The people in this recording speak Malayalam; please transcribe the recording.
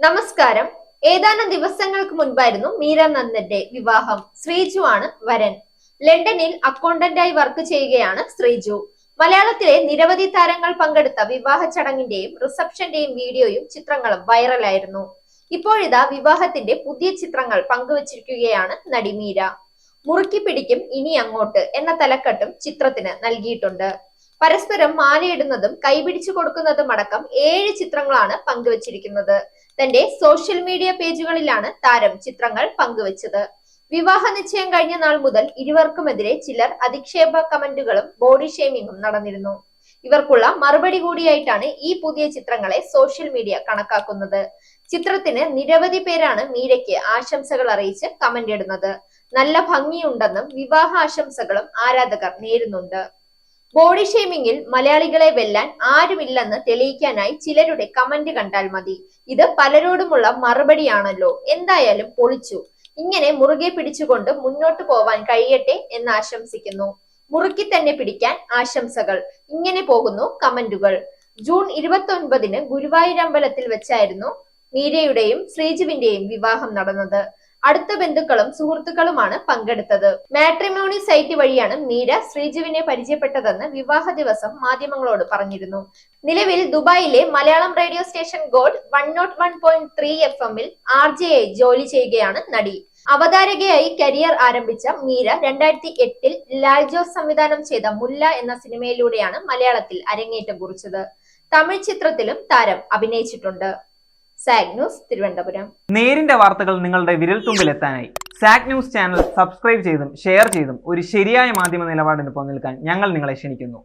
നമസ്കാരം. ഏതാനും ദിവസങ്ങൾക്ക് മുൻപായിരുന്നു മീര നന്ദന്റെ വിവാഹം. ശ്രീജു ആണ് വരൻ. ലണ്ടനിൽ അക്കൗണ്ടന്റായി വർക്ക് ചെയ്യുകയാണ് ശ്രീജു. മലയാളത്തിലെ നിരവധി താരങ്ങൾ പങ്കെടുത്ത വിവാഹ ചടങ്ങിന്റെയും റിസപ്ഷന്റെയും വീഡിയോയും ചിത്രങ്ങളും വൈറലായിരുന്നു. ഇപ്പോഴിതാ വിവാഹത്തിന്റെ പുതിയ ചിത്രങ്ങൾ പങ്കുവച്ചിരിക്കുകയാണ് നടി മീര. മുറുക്കി പിടിക്കും ഇനി അങ്ങോട്ട് എന്ന തലക്കെട്ടും ചിത്രത്തിന് നൽകിയിട്ടുണ്ട്. പരസ്പരം മാലയിടുന്നതും കൈപിടിച്ചു കൊടുക്കുന്നതും അടക്കം 7 ചിത്രങ്ങളാണ് പങ്കുവച്ചിരിക്കുന്നത്. തന്റെ സോഷ്യൽ മീഡിയ പേജുകളിലാണ് താരം ചിത്രങ്ങൾ പങ്കുവച്ചത്. വിവാഹ നിശ്ചയം കഴിഞ്ഞ നാൾ മുതൽ ഇരുവർക്കുമെതിരെ ചിലർ അധിക്ഷേപ കമന്റുകളും ബോഡി ഷെയ്മിങ്ങും നടന്നിരുന്നു. ഇവർക്കുള്ള മറുപടി കൂടിയായിട്ടാണ് ഈ പുതിയ ചിത്രങ്ങളെ സോഷ്യൽ മീഡിയ കണക്കാക്കുന്നത്. ചിത്രത്തിന് നിരവധി പേരാണ് മീരയ്ക്ക് ആശംസകൾ അറിയിച്ച് കമന്റ് ഇടുന്നത്. നല്ല ഭംഗിയുണ്ടെന്നും വിവാഹ ആശംസകളും ആരാധകർ നേരുന്നുണ്ട്. ബോഡി ഷെയ്മിങ്ങിൽ മലയാളികളെ വെല്ലാൻ ആരുമില്ലെന്ന് തെളിയിക്കാനായി ചിലരുടെ കമന്റ് കണ്ടാൽ മതി. ഇത് പലരോടുമുള്ള മറുപടിയാണല്ലോ. എന്തായാലും പൊളിച്ചു. ഇങ്ങനെ മുറുകെ പിടിച്ചുകൊണ്ട് മുന്നോട്ട് പോവാൻ കഴിയട്ടെ എന്ന് ആശംസിക്കുന്നു. മുറുക്കി തന്നെ പിടിക്കാൻ ആശംസകൾ. ഇങ്ങനെ പോകുന്നു കമന്റുകൾ. ജൂൺ 29-ന് ഗുരുവായൂർ അമ്പലത്തിൽ വെച്ചായിരുന്നു മീരയുടെയും ശ്രീജുവിന്റെയും വിവാഹം നടന്നത്. അടുത്ത ബന്ധുക്കളും സുഹൃത്തുക്കളുമാണ് പങ്കെടുത്തത്. മാട്രിമോണി സൈറ്റ് വഴിയാണ് മീര ശ്രീജുവിനെ പരിചയപ്പെട്ടതെന്ന് വിവാഹ ദിവസം മാധ്യമങ്ങളോട് പറഞ്ഞിരുന്നു. നിലവിൽ ദുബായിലെ Malayalam radio station gold 101.3 FM-ൽ RJ ആയി ജോലി ചെയ്യുകയാണ് നടി. അവതാരകയായി കരിയർ ആരംഭിച്ച മീര 2008-ൽ ലാൽ ജോസ് സംവിധാനം ചെയ്ത മുല്ല എന്ന സിനിമയിലൂടെയാണ് മലയാളത്തിൽ അരങ്ങേറ്റം കുറിച്ചത്. തമിഴ് ചിത്രത്തിലും താരം അഭിനയിച്ചിട്ടുണ്ട്. Zag news, Thiruvananthapuram. നേരിന്റെ വാർത്തകൾ നിങ്ങളുടെ വിരൽത്തുമ്പിൽ എത്താനായി സാഗ് ന്യൂസ് ചാനൽ സബ്സ്ക്രൈബ് ചെയ്തും ഷെയർ ചെയ്തും ഒരു ശരിയായ മാധ്യമ നിലപാടിന് പങ്കെടുക്കാൻ ഞങ്ങൾ നിങ്ങളെ ക്ഷണിക്കുന്നു.